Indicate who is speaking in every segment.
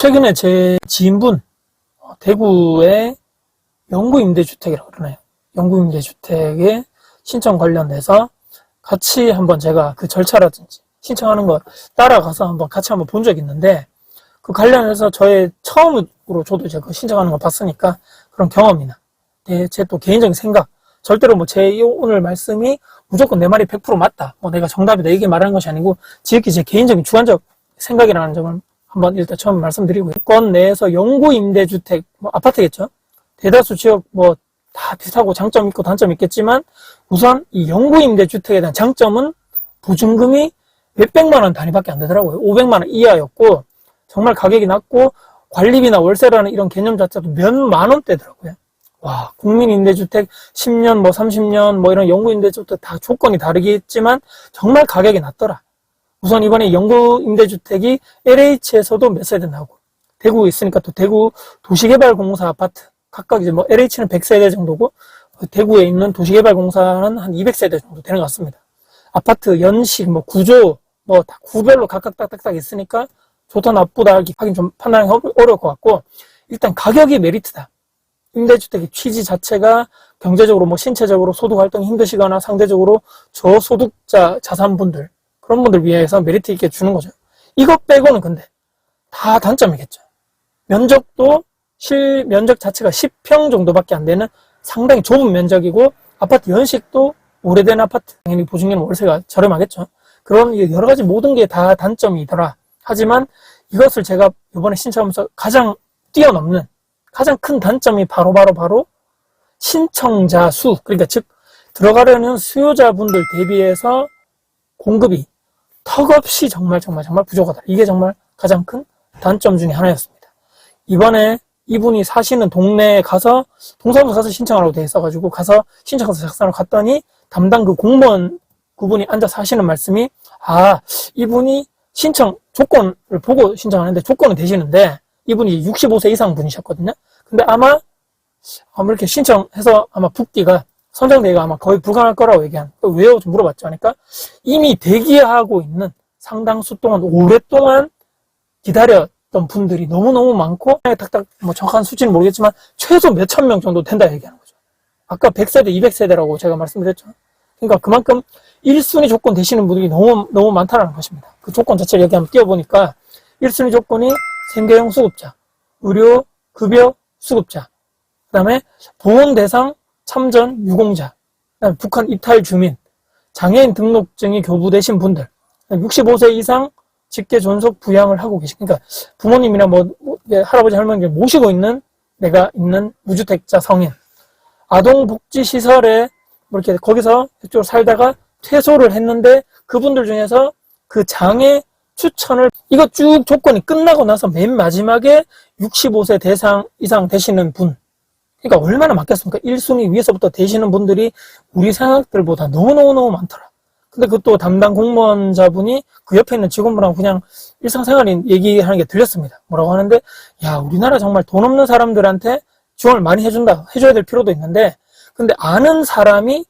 Speaker 1: 최근에 제 지인분, 대구의 영구임대주택이라고 그러나요? 영구임대주택에 신청 관련돼서 같이 한번 제가 그 절차라든지 신청하는 거 따라가서 한번 같이 한번 본 적이 있는데, 그 관련해서 저의 처음으로 저도 이제 그 신청하는 거 봤으니까 그런 경험이나 제 또 개인적인 생각, 절대로 뭐 제 오늘 말씀이 무조건 내 말이 100% 맞다, 뭐 내가 정답이다 이게 말하는 것이 아니고 지극히 제 개인적인 주관적 생각이라는 점을 한번 일단 처음 말씀드리고요. 권 내에서 영구임대주택, 뭐 아파트겠죠? 대다수 지역 뭐 다 비슷하고 장점 있고 단점 있겠지만, 우선 이 영구임대주택에 대한 장점은 보증금이 몇백만 원 단위밖에 안 되더라고요. 500만 원 이하였고, 정말 가격이 낮고, 관리비나 월세라는 이런 개념 자체도 몇만 원대더라고요. 와, 국민임대주택 10년, 뭐 30년, 뭐 이런 영구임대주택 다 조건이 다르겠지만, 정말 가격이 낮더라. 우선 이번에 영구임대주택이 LH에서도 몇 세대 나오고, 대구에 있으니까 또 대구 도시개발공사 아파트, 각각 이제 뭐 LH는 100세대 정도고, 대구에 있는 도시개발공사는 한 200세대 정도 되는 것 같습니다. 아파트 연식, 뭐 구조, 뭐 다 구별로 각각 딱딱딱 있으니까 좋다 나쁘다 하긴 좀 판단하기 어려울 것 같고, 일단 가격이 메리트다. 임대주택의 취지 자체가 경제적으로 뭐 신체적으로 소득 활동이 힘드시거나 상대적으로 저소득자 자산분들, 그런 분들 위해서 메리트 있게 주는 거죠. 이것 빼고는 근데 다 단점이겠죠. 면적도 실면적 자체가 10평 정도밖에 안 되는 상당히 좁은 면적이고, 아파트 연식도 오래된 아파트, 당연히 보증금 월세가 저렴하겠죠. 그런 여러 가지 모든 게 다 단점이더라. 하지만 이것을 제가 이번에 신청하면서 가장 뛰어넘는 가장 큰 단점이 바로 신청자 수, 그러니까 즉 들어가려는 수요자분들 대비해서 공급이 턱없이 정말 부족하다. 이게 정말 가장 큰 단점 중에 하나였습니다. 이번에 이분이 사시는 동네에 가서 동사무소 가서 신청하라고 돼 있어가지고 가서 신청서 작성하러 갔더니 담당 그 공무원 그분이 앉아서 하시는 말씀이, 이분이 신청 조건을 보고 신청하는데 조건은 되시는데, 이분이 65세 이상 분이셨거든요. 근데 아마 이렇게 신청해서 아마 붙기가 선정되기가 아마 거의 불가능할 거라고 얘기한. 왜요? 좀 물어봤죠. 그러니까 이미 대기하고 있는 상당수 동안 오랫동안 기다렸던 분들이 너무너무 많고, 딱딱 뭐 정확한 수치는 모르겠지만 최소 몇천 명 정도 된다 얘기하는 거죠. 아까 100세대, 200세대라고 제가 말씀드렸죠. 그러니까 그만큼 1순위 조건 되시는 분들이 너무 많다는 것입니다. 그 조건 자체를 여기 한번 띄워보니까 1순위 조건이 생계형 수급자, 의료, 급여 수급자, 그 다음에 보험 대상 참전 유공자, 그다음에 북한 이탈 주민, 장애인 등록증이 교부되신 분들, 65세 이상 직계 존속 부양을 하고 계신, 그러니까 부모님이나 뭐 할아버지 할머니를 모시고 있는 내가 있는 무주택자 성인, 아동복지시설에 뭐 이렇게 거기서 그쪽으로 살다가 퇴소를 했는데 그분들 중에서 그 장애 추천을, 이거 쭉 조건이 끝나고 나서 맨 마지막에 65세 대상 이상 되시는 분, 그러니까 얼마나 많겠습니까? 1순위 위에서부터 되시는 분들이 우리 생각들보다 너무너무 많더라. 근데 그것도 담당 공무원자분이 그 옆에 있는 직원분하고 그냥 일상생활인 얘기하는 게 들렸습니다. 뭐라고 하는데, 우리나라 정말 돈 없는 사람들한테 지원을 많이 해줘야 될 필요도 있는데, 근데 아는 사람이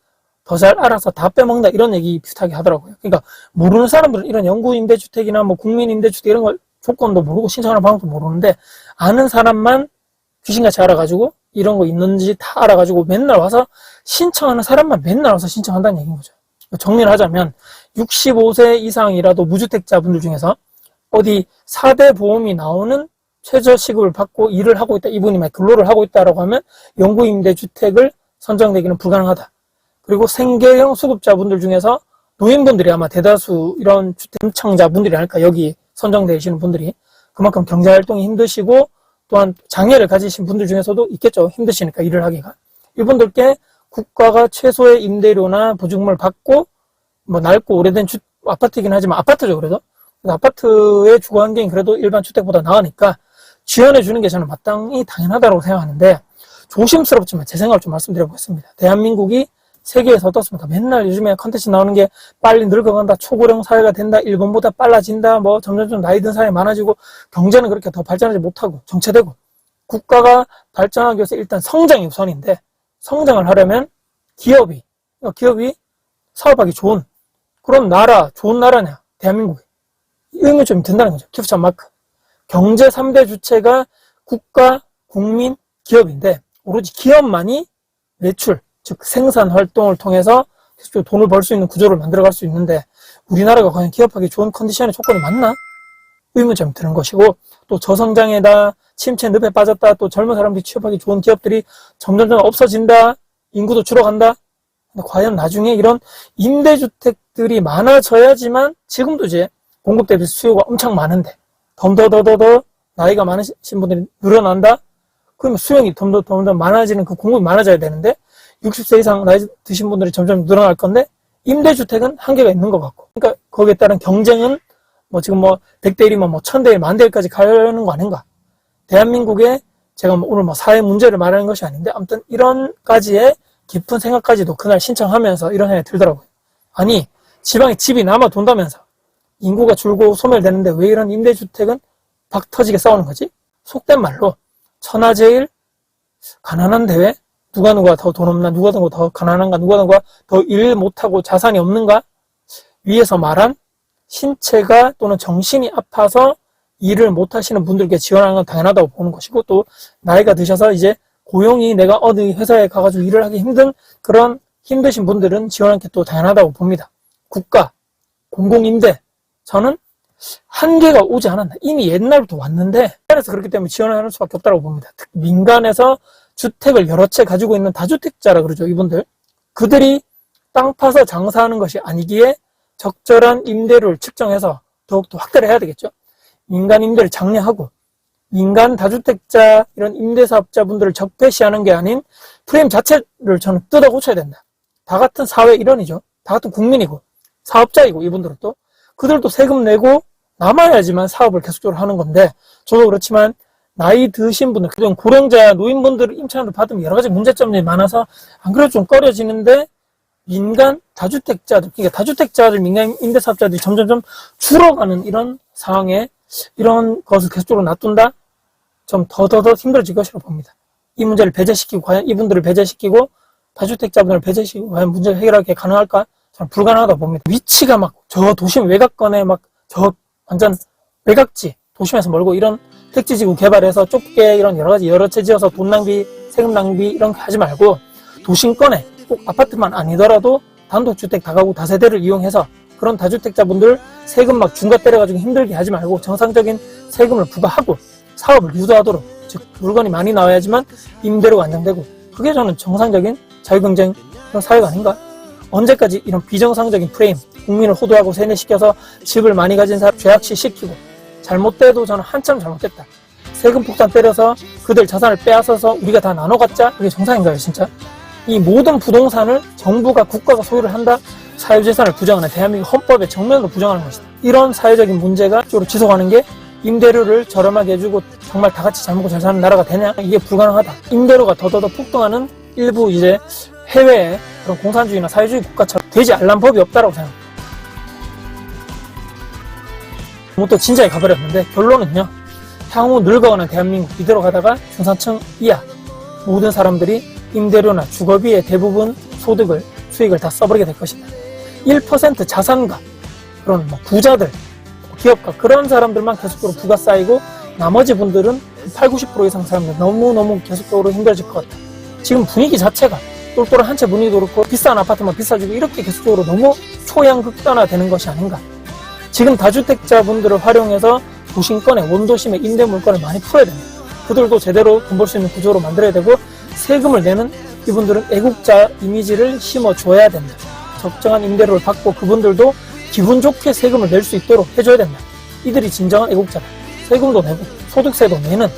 Speaker 1: 더 잘 알아서 다 빼먹는다, 이런 얘기 비슷하게 하더라고요. 그러니까 모르는 사람들은 이런 영구임대주택이나 뭐 국민임대주택 이런 걸 조건도 모르고 신청하는 방법도 모르는데, 아는 사람만 귀신같이 알아가지고 이런 거 있는지 다 알아가지고 맨날 와서 신청하는 사람만 맨날 와서 신청한다는 얘기인 거죠. 정리를 하자면 65세 이상이라도 무주택자분들 중에서 어디 4대 보험이 나오는 최저시급을 받고 일을 하고 있다, 이분이 막 근로를 하고 있다라고 하면 영구임대주택을 선정되기는 불가능하다. 그리고 생계형 수급자분들 중에서 노인분들이 아마 대다수 이런 주택 신청자분들이 아닐까, 여기 선정되시는 분들이. 그만큼 경제활동이 힘드시고 또한 장애를 가지신 분들 중에서도 있겠죠. 힘드시니까 일을 하기가. 이분들께 국가가 최소의 임대료나 보증금을 받고, 뭐 낡고 오래된 아파트이긴 하지만 아파트죠. 그래도 아파트의 주거 환경이 그래도 일반 주택보다 나으니까 지원해 주는 게 저는 마땅히 당연하다고 생각하는데, 조심스럽지만 제 생각을 좀 말씀드려보겠습니다. 대한민국이 세계에서 어떻습니까? 맨날 요즘에 컨텐츠 나오는 게 빨리 늙어간다, 초고령 사회가 된다, 일본보다 빨라진다, 뭐 점점 나이 든 사람이 많아지고 경제는 그렇게 더 발전하지 못하고 정체되고, 국가가 발전하기 위해서 일단 성장이 우선인데, 성장을 하려면 기업이 사업하기 좋은 그런 나라, 좋은 나라냐, 대한민국이. 의문점이 든다는 거죠. 기프트 마크. 경제 3대 주체가 국가, 국민, 기업인데 오로지 기업만이 매출, 즉 생산 활동을 통해서 돈을 벌 수 있는 구조를 만들어갈 수 있는데 우리나라가 과연 기업하기 좋은 컨디션의 조건이 맞나? 의문점이 드는 것이고, 또 저성장에다 침체 늪에 빠졌다, 또 젊은 사람들이 취업하기 좋은 기업들이 점점점 없어진다, 인구도 줄어간다. 근데 과연 나중에 이런 임대주택들이 많아져야지만 지금도 이제 공급 대비 수요가 엄청 많은데 더 나이가 많으신 분들이 늘어난다? 그러면 수요가 더 많아지는 그 공급이 많아져야 되는데 60세 이상 나이 드신 분들이 점점 늘어날 건데 임대주택은 한계가 있는 것 같고, 그러니까 거기에 따른 경쟁은 지금 100대 1이면 1000대 1, 1000대 1까지 가는 거 아닌가. 대한민국의 제가 오늘 사회 문제를 말하는 것이 아닌데 아무튼 이런까지의 깊은 생각까지도 그날 신청하면서 이런 생각이 들더라고요. 아니, 지방에 집이 남아 돈다면서 인구가 줄고 소멸되는데 왜 이런 임대주택은 박 터지게 싸우는 거지? 속된 말로 천하제일 가난한 대회? 누가 더 돈 없나? 누가 더 가난한가? 누가 더 일 못하고 자산이 없는가? 위에서 말한 신체가 또는 정신이 아파서 일을 못하시는 분들께 지원하는 건 당연하다고 보는 것이고, 또 나이가 드셔서 이제 고용이 내가 어디 회사에 가가지고 일을 하기 힘든 그런 힘드신 분들은 지원하는 게 또 당연하다고 봅니다. 국가, 공공임대, 저는 한계가 오지 않았나. 이미 옛날부터 왔는데 민간에서 그렇기 때문에 지원하는 수밖에 없다고 봅니다. 민간에서 주택을 여러 채 가지고 있는 다주택자라 그러죠, 이분들. 그들이 땅 파서 장사하는 것이 아니기에 적절한 임대료를 측정해서 더욱더 확대를 해야 되겠죠. 민간 임대를 장려하고 민간 다주택자 이런 임대사업자분들을 적폐시하는 게 아닌 프레임 자체를 저는 뜯어 고쳐야 된다. 다 같은 사회 일원이죠. 다 같은 국민이고 사업자이고, 이분들은 또 그들도 세금 내고 남아야지만 사업을 계속적으로 하는 건데, 저도 그렇지만 나이 드신 분들, 그중 고령자 노인분들 임차인으로 받으면 여러 가지 문제점이 많아서 안 그래도 좀 꺼려지는데, 민간 다주택자들, 그러니까 다주택자들, 민간 임대사업자들이 점점점 줄어가는 이런 상황에 이런 것을 계속적으로 놔둔다? 좀 더 힘들어질 것이라고 봅니다. 이 문제를 배제시키고, 과연 이분들을 배제시키고 다주택자분들을 배제시키고 과연 문제를 해결하기 가능할까? 저는 불가능하다고 봅니다. 위치가 저 도심 외곽권에 완전 외곽지, 도심에서 멀고 이런 택지지구 개발해서 좁게 이런 여러 채 지어서 돈 낭비, 세금 낭비 이런 거 하지 말고, 도심권에 꼭 아파트만 아니더라도 단독주택 다가구 다세대를 이용해서 그런 다주택자분들 세금 중과 때려가지고 힘들게 하지 말고 정상적인 세금을 부과하고 사업을 유도하도록, 즉 물건이 많이 나와야지만 임대료가 안정되고, 그게 저는 정상적인 자유경쟁 그런 사회가 아닌가? 언제까지 이런 비정상적인 프레임, 국민을 호도하고 세뇌시켜서 집을 많이 가진 사람 죄악시 시키고, 잘못돼도 저는 한참 잘못됐다. 세금 폭탄 때려서 그들 자산을 빼앗아서 우리가 다 나눠 갖자? 그게 정상인가요, 진짜? 이 모든 부동산을 정부가, 국가가 소유를 한다? 사유재산을 부정하는 대한민국 헌법에 정면으로 부정하는 것이다. 이런 사회적인 문제가 쪽으로 지속하는 게 임대료를 저렴하게 해주고 정말 다 같이 잘 먹고 잘 사는 나라가 되냐? 이게 불가능하다. 임대료가 더 폭등하는 일부 이제 해외의 그런 공산주의나 사회주의 국가처럼 되지 않는 법이 없다라고 생각합니다. 또 진지하게 가버렸는데 결론은요, 향후 늙어가는 대한민국 이대로 가다가 중산층 이하 모든 사람들이 임대료나 주거비의 대부분 수익을 다 써버리게 될 것이다. 1% 자산가, 그런 부자들, 기업가, 그런 사람들만 계속적으로 부가 쌓이고 나머지 분들은 80, 90% 이상 사람들 너무너무 계속적으로 힘들어질 것 같다. 지금 분위기 자체가 똘똘한 한 채 분위기도 그렇고 비싼 아파트만 비싸지고 이렇게 계속적으로 너무 초양극단화되는 것이 아닌가. 지금 다주택자분들을 활용해서 도심권의 원도심의 임대 물건을 많이 풀어야 됩니다. 그들도 제대로 돈 벌 수 있는 구조로 만들어야 되고, 세금을 내는 이분들은 애국자 이미지를 심어줘야 된다. 적정한 임대료를 받고 그분들도 기분 좋게 세금을 낼 수 있도록 해줘야 된다. 이들이 진정한 애국자다. 세금도 내고 소득세도 내는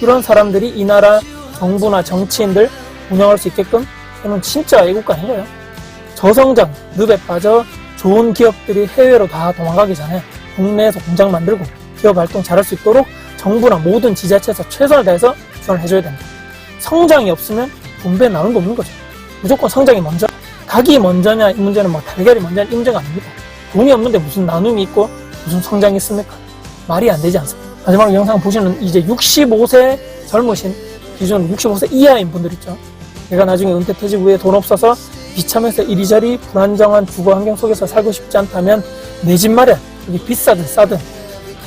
Speaker 1: 이런 사람들이 이 나라 정부나 정치인들 운영할 수 있게끔 하면 진짜 애국가 아닌가요? 저성장, 늪에 빠져 좋은 기업들이 해외로 다 도망가기 전에 국내에서 공장 만들고 기업 활동 잘할 수 있도록 정부나 모든 지자체에서 최선을 다해서 지원을 해줘야 된다. 성장이 없으면 분배 나눔도 없는 거죠. 무조건 성장이 먼저, 닭이 먼저냐 이 문제는 달걀이 먼저냐 이 문제가 아닙니다. 돈이 없는데 무슨 나눔이 있고 무슨 성장이 있습니까? 말이 안 되지 않습니까? 마지막으로 영상 보시는 이제 65세 젊으신, 기존 65세 이하인 분들 있죠. 내가 나중에 은퇴 퇴직 후에 돈 없어서 비참해서 이리저리 불안정한 주거 환경 속에서 살고 싶지 않다면 내 집 마련, 이게 비싸든 싸든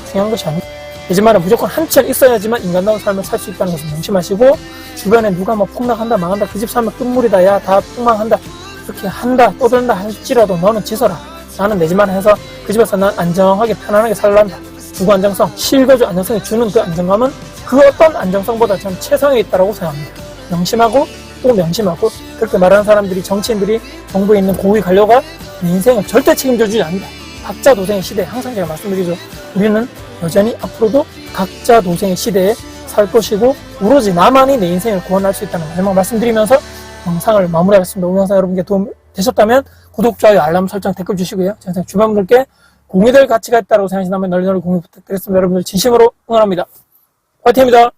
Speaker 1: 중요한 것이 아닙니다. 내 집 마련 무조건 한 채 있어야지만 인간다운 삶을 살 수 있다는 것을 명심하시고, 주변에 누가 뭐 폭락한다 망한다 그 집 살면 끝물이다 야 다 폭망한다 이렇게 한다 떠들다 할지라도 너는 지서라. 나는 내 집만 해서 그 집에서 난 안정하게 편안하게 살란다. 주거 안정성, 실거주 안정성이 주는 그 안정감은 그 어떤 안정성보다 저는 최상에 있다고 생각합니다. 명심하고 또 명심하고, 그렇게 말하는 사람들이, 정치인들이, 정부에 있는 고위 관료가 내 인생을 절대 책임져 주지 않는다. 각자 도생의 시대에, 항상 제가 말씀드리죠. 우리는 여전히 앞으로도 각자 도생의 시대에 살 것이고, 오로지 나만이 내 인생을 구원할 수 있다는 마지막 말씀드리면서 영상을 마무리하겠습니다. 오늘 영상 여러분께 도움 되셨다면 구독, 좋아요, 알람 설정, 댓글 주시고요. 제 영상 주변 분들께 공유될 가치가 있다고 생각하신다면 널리 공유 부탁드리겠습니다. 여러분들 진심으로 응원합니다. 화이팅입니다.